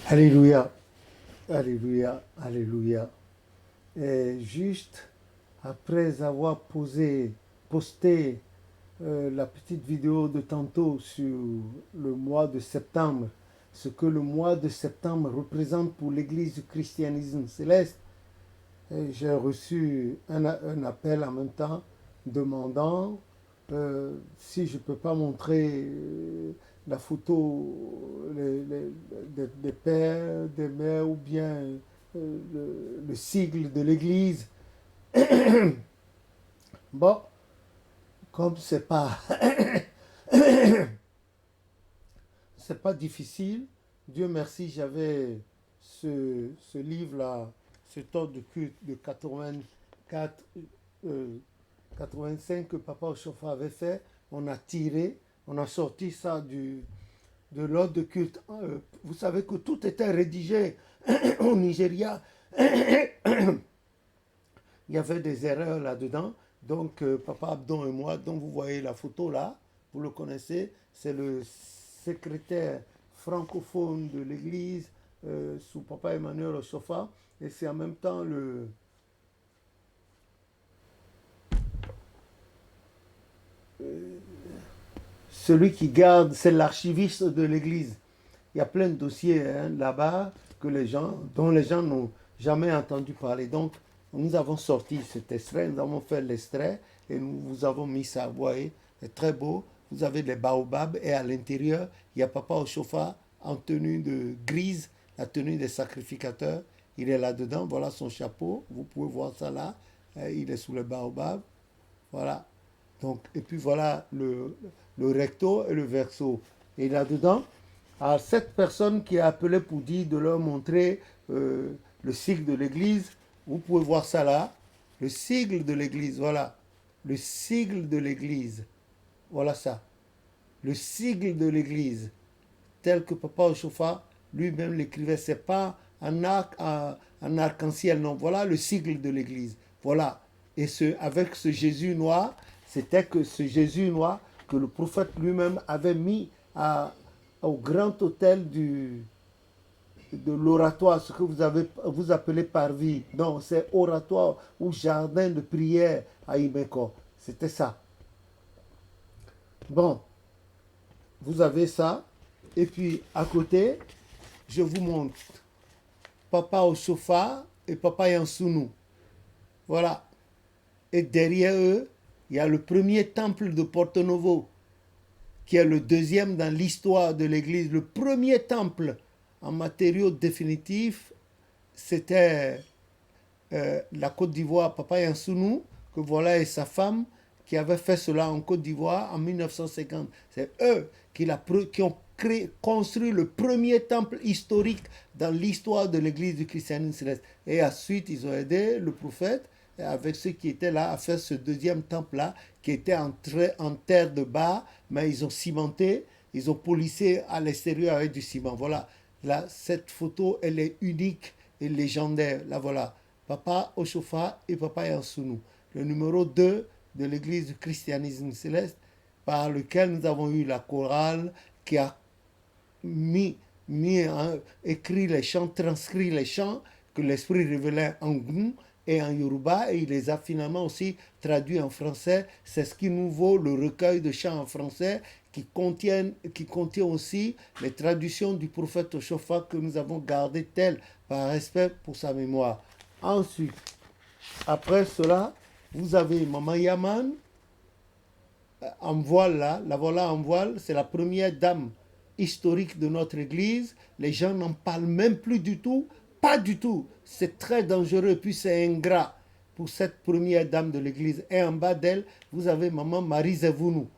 Alléluia, Alléluia, Alléluia. Et juste après avoir posté la petite vidéo de tantôt sur le mois de septembre, ce que le mois de septembre représente pour l'Église du christianisme céleste, j'ai reçu un appel en même temps demandant si je ne peux pas montrer la photo des pères, des mères ou bien le sigle de l'Église. Bon, comme c'est pas difficile, Dieu merci, j'avais ce livre-là, cet ordre de culte de 84, 85 que Papa Ochofa avait fait. On a tiré, on a sorti ça de l'ordre de culte. Vous savez que tout était rédigé au Nigeria. Il y avait des erreurs là-dedans. Donc, Papa Abdon et moi, dont vous voyez la photo là, vous le connaissez, c'est le secrétaire francophone de l'Église sous Papa Emmanuel Ochofa. Et c'est en même temps celui qui garde, c'est l'archiviste de l'Église. Il y a plein de dossiers là-bas dont les gens n'ont jamais entendu parler. Donc, nous avons sorti cet extrait, nous avons fait l'extrait et nous vous avons mis ça. Vous voyez, c'est très beau. Vous avez les baobabs et à l'intérieur, il y a Papa Ochofa en tenue de grise, la tenue des sacrificateurs. Il est là-dedans, voilà son chapeau. Vous pouvez voir ça là. Il est sous le baobab. Voilà. Donc, et puis voilà le recto et le verso. Et là-dedans, à cette personne qui a appelé pour dire de leur montrer le sigle de l'Église, vous pouvez voir ça là, le sigle de l'Église, voilà, le sigle de l'Église, voilà ça, le sigle de l'Église, tel que Papa Ochofa lui-même l'écrivait, c'est pas un arc-en-ciel, non, voilà le sigle de l'Église, voilà, et avec ce Jésus noir, c'était que ce Jésus noir que le prophète lui-même avait mis au grand hôtel de l'oratoire, ce que vous appelez parvis. Non, c'est oratoire ou jardin de prière à Imeko. C'était ça. Bon, vous avez ça. Et puis à côté, je vous montre Papa Ochofa et Papa Yansounou. Voilà. Et derrière eux, il y a le premier temple de Porto Novo, qui est le deuxième dans l'histoire de l'Église. Le premier temple en matériaux définitifs, c'était la Côte d'Ivoire, Papa Yansounou, que voilà, et sa femme, qui avaient fait cela en Côte d'Ivoire en 1950. C'est eux qui ont construit le premier temple historique dans l'histoire de l'Église du christianisme céleste. Et ensuite, ils ont aidé le prophète avec ceux qui étaient là à faire ce deuxième temple-là, qui était en terre de bas, mais ils ont cimenté, ils ont polissé à l'extérieur avec du ciment. Voilà, là, cette photo, elle est unique et légendaire. Là, voilà, Papa Ochofa et Papa Yansounou, le numéro 2 de l'Église du christianisme céleste, par lequel nous avons eu la chorale qui a mis, écrit les chants, transcrit les chants que l'Esprit révélait en Goum et en Yoruba, et il les a finalement aussi traduits en français. C'est ce qui nous vaut le recueil de chants en français qui contient aussi les traductions du prophète Oshofa que nous avons gardées telles par respect pour sa mémoire. Ensuite, après cela, vous avez Maman Yaman en voile là, la voilà en voile, c'est la première dame historique de notre église. Les gens n'en parlent même plus du tout, pas du tout. C'est très dangereux, puis c'est ingrat pour cette première dame de l'église. Et en bas d'elle, vous avez Maman Marie Zevounou.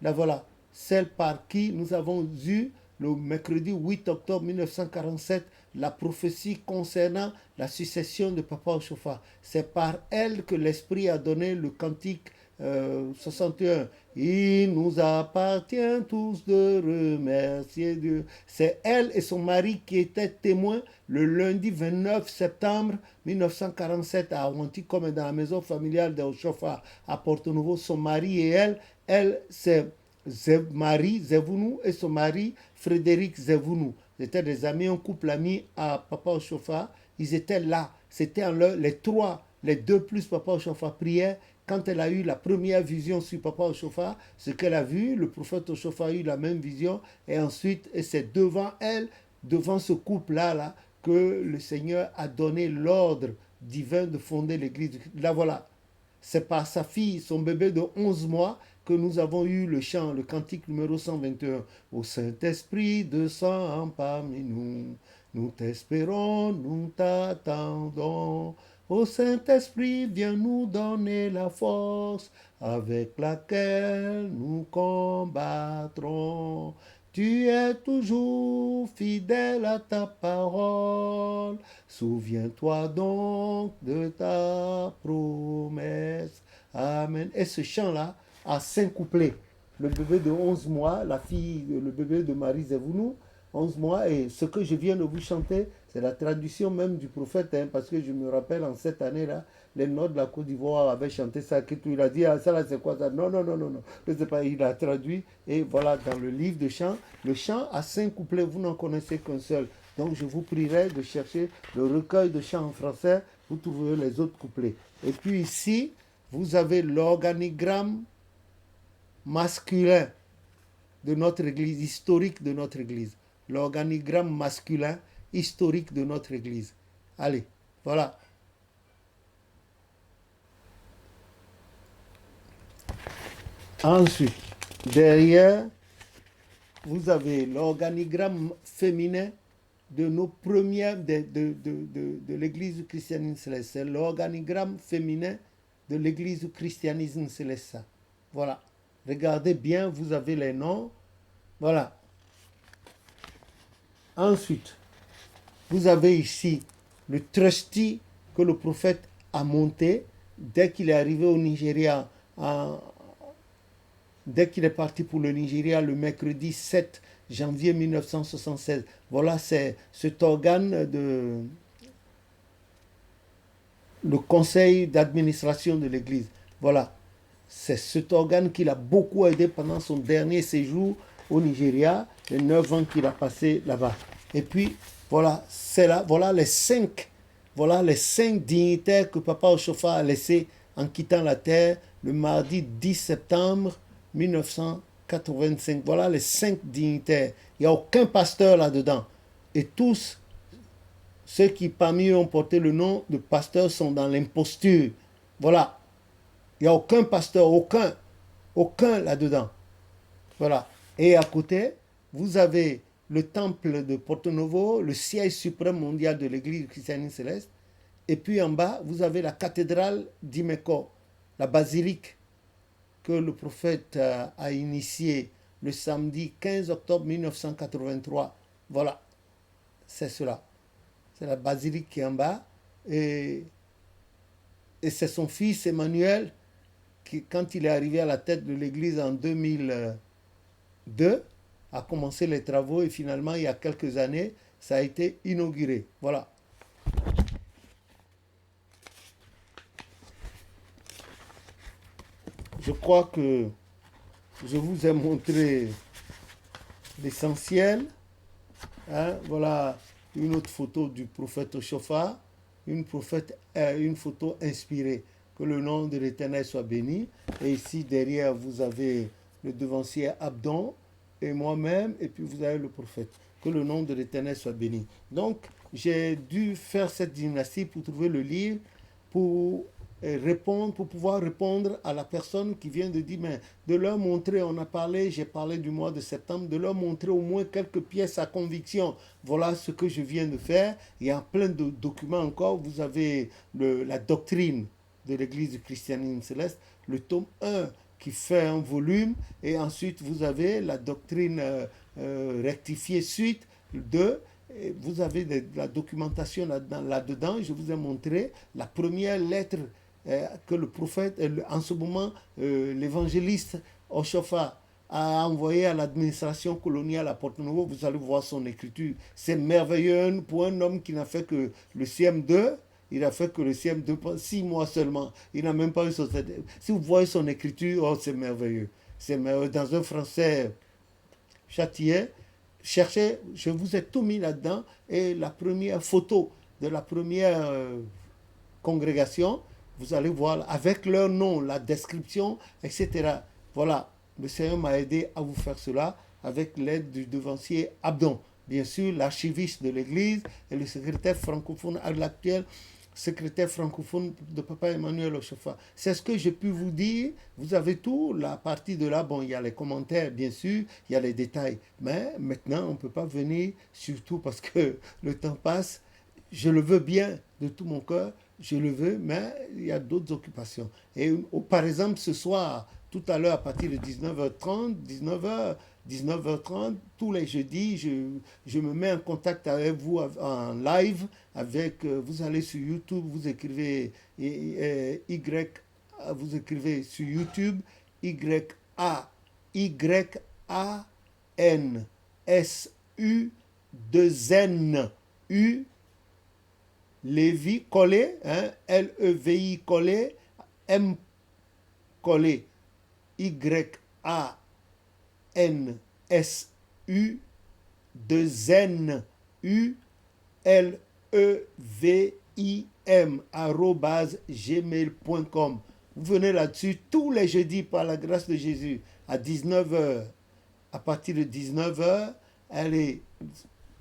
La voilà, celle par qui nous avons eu le mercredi 8 octobre 1947 la prophétie concernant la succession de Papa Ochofa. C'est par elle que l'Esprit a donné le cantique 61. Il nous appartient tous de remercier Dieu. C'est elle et son mari qui étaient témoins le lundi 29 septembre 1947 à Awanti, comme dans la maison familiale de Ochofa à Porto Novo. Son mari et elle, c'est Marie Zevounou et son mari Frédéric Zevounou. C'était des amis, un couple ami à Papa Ochofa. Ils étaient là. C'était les trois, les deux plus Papa Ochofa priaient. Quand elle a eu la première vision sur Papa Ochofa, ce qu'elle a vu, le prophète Ochofa a eu la même vision. Et ensuite, et c'est devant elle, devant ce couple-là, là, que le Seigneur a donné l'ordre divin de fonder l'église. Là, voilà. C'est par sa fille, son bébé de 11 mois, que nous avons eu le chant, le cantique numéro 121. Au Saint-Esprit, descend parmi nous. Nous t'espérons, nous t'attendons. Ô Saint-Esprit, viens nous donner la force avec laquelle nous combattrons. Tu es toujours fidèle à ta parole. Souviens-toi donc de ta promesse. Amen. Et ce chant-là a 5 couplets. Le bébé de 11 mois, la fille, le bébé de Marie Zevounou, 11 mois. Et ce que je viens de vous chanter, c'est la traduction même du prophète, hein, parce que je me rappelle en cette année-là, les notes de la Côte d'Ivoire avaient chanté ça, il a dit, ah, ça là c'est quoi ça? Non, non, non, non, non. Je sais pas, il a traduit, et voilà, dans le livre de chant, le chant a 5 couplets, vous n'en connaissez qu'un seul. Donc je vous prierai de chercher le recueil de chants en français, vous trouverez les autres couplets. Et puis ici, vous avez l'organigramme masculin de notre église, historique de notre église. L'organigramme masculin historique de notre église. Allez, voilà. Ensuite, derrière, vous avez l'organigramme féminin de nos premières, de l'église du christianisme céleste. C'est l'organigramme féminin de l'église du christianisme céleste. Voilà. Regardez bien, vous avez les noms. Voilà. Ensuite, vous avez ici le trustee que le prophète a monté dès qu'il est arrivé au Nigeria, dès qu'il est parti pour le Nigeria le mercredi 7 janvier 1976. Voilà, c'est cet organe le conseil d'administration de l'Église. Voilà, c'est cet organe qui l'a beaucoup aidé pendant son dernier séjour au Nigeria, les 9 ans qu'il a passé là-bas. Et puis, voilà, c'est là, voilà les 5 dignitaires que Papa Ochofa a laissés en quittant la terre le mardi 10 septembre 1985. Voilà les 5 dignitaires. Il n'y a aucun pasteur là-dedans. Et tous ceux qui parmi eux ont porté le nom de pasteur sont dans l'imposture. Voilà. Il n'y a aucun pasteur, aucun là-dedans. Voilà. Et à côté, vous avez le temple de Porto Novo, le siège suprême mondial de l'église christiane céleste. Et puis en bas, vous avez la cathédrale d'Imeko, la basilique que le prophète a initiée le samedi 15 octobre 1983. Voilà, c'est cela. C'est la basilique qui est en bas. Et c'est son fils Emmanuel qui, quand il est arrivé à la tête de l'église en 2002, a commencé les travaux et finalement, il y a quelques années, ça a été inauguré. Voilà. Je crois que je vous ai montré l'essentiel. Hein, voilà une autre photo du prophète Ochofa, une photo inspirée. Que le nom de l'Éternel soit béni. Et ici, derrière, vous avez le devancier Abdon et moi-même, et puis vous avez le prophète. Que le nom de l'Éternel soit béni. Donc, j'ai dû faire cette gymnastique pour trouver le livre, pour pouvoir répondre à la personne qui vient de dire, mais de leur montrer, on a parlé, j'ai parlé du mois de septembre, de leur montrer au moins quelques pièces à conviction. Voilà ce que je viens de faire. Il y a plein de documents encore. Vous avez la doctrine de l'Église du christianisme céleste, le tome 1 qui fait un volume, et ensuite vous avez la doctrine rectifiée suite 2. Vous avez de la documentation là-dedans. Je vous ai montré la première lettre que le prophète, en ce moment, l'évangéliste Ochofa a envoyé à l'administration coloniale à Porto Novo. Vous allez voir son écriture. C'est merveilleux pour un homme qui n'a fait que le CM2. Il a fait que le CM2 6 mois seulement. Il n'a même pas eu son... Si vous voyez son écriture, oh, c'est merveilleux. C'est dans un français châtillais. Cherchez, je vous ai tout mis là-dedans. Et la première photo de la première congrégation, vous allez voir avec leur nom, la description, etc. Voilà, le Seigneur m'a aidé à vous faire cela avec l'aide du devancier Abdon. Bien sûr, l'archiviste de l'Église et le secrétaire francophone à l'actuel secrétaire francophone de Papa Emmanuel Ochofa. C'est ce que j'ai pu vous dire. Vous avez tout. La partie de là, bon, il y a les commentaires, bien sûr, il y a les détails. Mais maintenant, on ne peut pas venir, surtout parce que le temps passe. Je le veux bien de tout mon cœur, je le veux, mais il y a d'autres occupations. Et par exemple, ce soir, tout à l'heure, à partir de 19h30, 19h30, tous les jeudis, je me mets en contact avec vous en live. Vous allez sur YouTube, vous écrivez vous écrivez sur YouTube YANSU2NU Lévi collé, hein, Levi collé, M collé, YANSU 2NULEVIM @gmail.com. Vous venez là-dessus tous les jeudis par la grâce de Jésus à 19h. À partir de 19h, il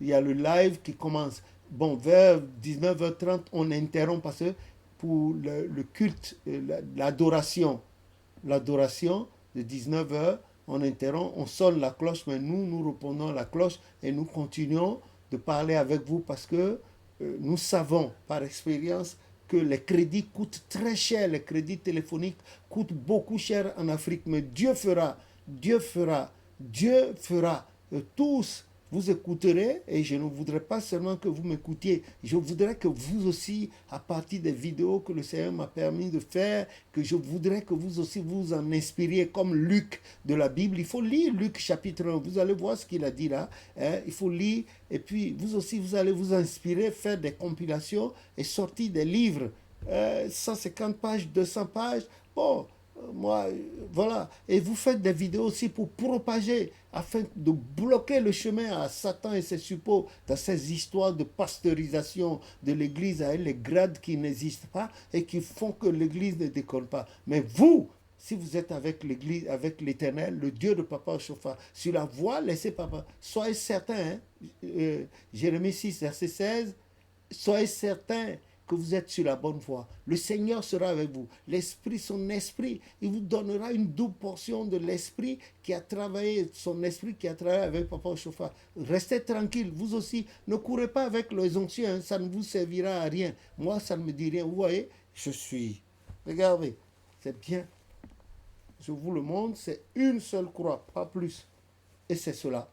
y a le live qui commence. Bon, vers 19h30, on interrompt parce que pour le culte, l'adoration de 19h, on interrompt, on sonne la cloche, mais nous répondons à la cloche et nous continuons de parler avec vous parce que nous savons par expérience que les crédits coûtent très cher, les crédits téléphoniques coûtent beaucoup cher en Afrique, mais Dieu fera, tous vous écouterez et je ne voudrais pas seulement que vous m'écoutiez, je voudrais que vous aussi, à partir des vidéos que le Seigneur m'a permis de faire, que je voudrais que vous aussi vous en inspiriez comme Luc de la Bible. Il faut lire Luc chapitre 1, vous allez voir ce qu'il a dit là, hein? Il faut lire et puis vous aussi vous allez vous inspirer, faire des compilations et sortir des livres, 150 pages, 200 pages, bon. Moi, voilà. Et vous faites des vidéos aussi pour propager, afin de bloquer le chemin à Satan et ses suppôts dans ces histoires de pasteurisation de l'Église avec les grades qui n'existent pas et qui font que l'Église ne décolle pas. Mais vous, si vous êtes avec l'Église, avec l'Éternel, le Dieu de Papa Ochofa, sur la voie, laissez Papa. Soyez certains, Jérémie 6, verset 16, soyez certains que vous êtes sur la bonne voie. Le Seigneur sera avec vous. L'Esprit, son Esprit, il vous donnera une double portion de l'Esprit qui a travaillé, son Esprit qui a travaillé avec Papa Ochofa. Restez tranquille, vous aussi. Ne courez pas avec les anciens, ça ne vous servira à rien. Moi, ça ne me dit rien. Vous voyez, je suis. Regardez, c'est bien. Je vous le montre, c'est une seule croix, pas plus. Et c'est cela.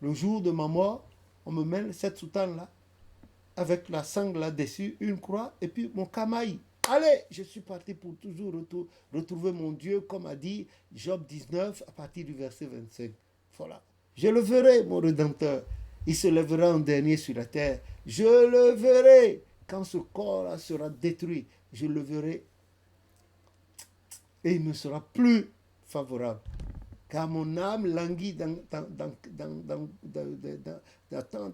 Le jour de ma mort, on me met cette soutane-là, avec la sangle là-dessus, une croix, et puis mon kamaï. Allez, je suis parti pour toujours retrouver mon Dieu, comme a dit Job 19, à partir du verset 25. Voilà. Je le verrai, mon Rédempteur. Il se lèvera en dernier sur la terre. Je le verrai. Quand ce corps-là sera détruit, je le verrai. Et il me sera plus favorable. Car mon âme languit d'attente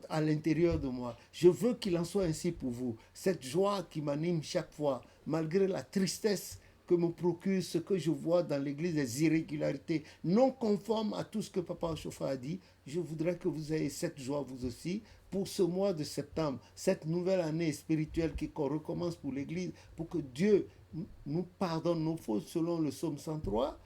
à l'intérieur de moi. Je veux qu'il en soit ainsi pour vous. Cette joie qui m'anime chaque fois, malgré la tristesse que me procure ce que je vois dans l'Église, des irrégularités non conformes à tout ce que Papa Ochofa a dit, je voudrais que vous ayez cette joie vous aussi pour ce mois de septembre, cette nouvelle année spirituelle qui recommence pour l'Église, pour que Dieu nous pardonne nos fautes selon le psaume 103,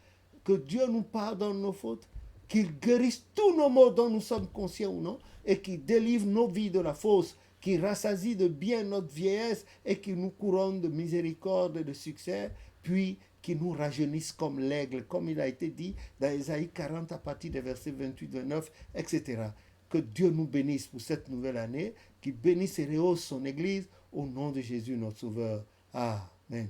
que Dieu nous pardonne nos fautes, qu'il guérisse tous nos maux dont nous sommes conscients ou non, et qu'il délivre nos vies de la fausse, qu'il rassasie de bien notre vieillesse et qu'il nous couronne de miséricorde et de succès, puis qu'il nous rajeunisse comme l'aigle, comme il a été dit dans Ésaïe 40 à partir des versets 28-29, etc. Que Dieu nous bénisse pour cette nouvelle année, qu'il bénisse et rehausse son Église au nom de Jésus notre Sauveur. Amen.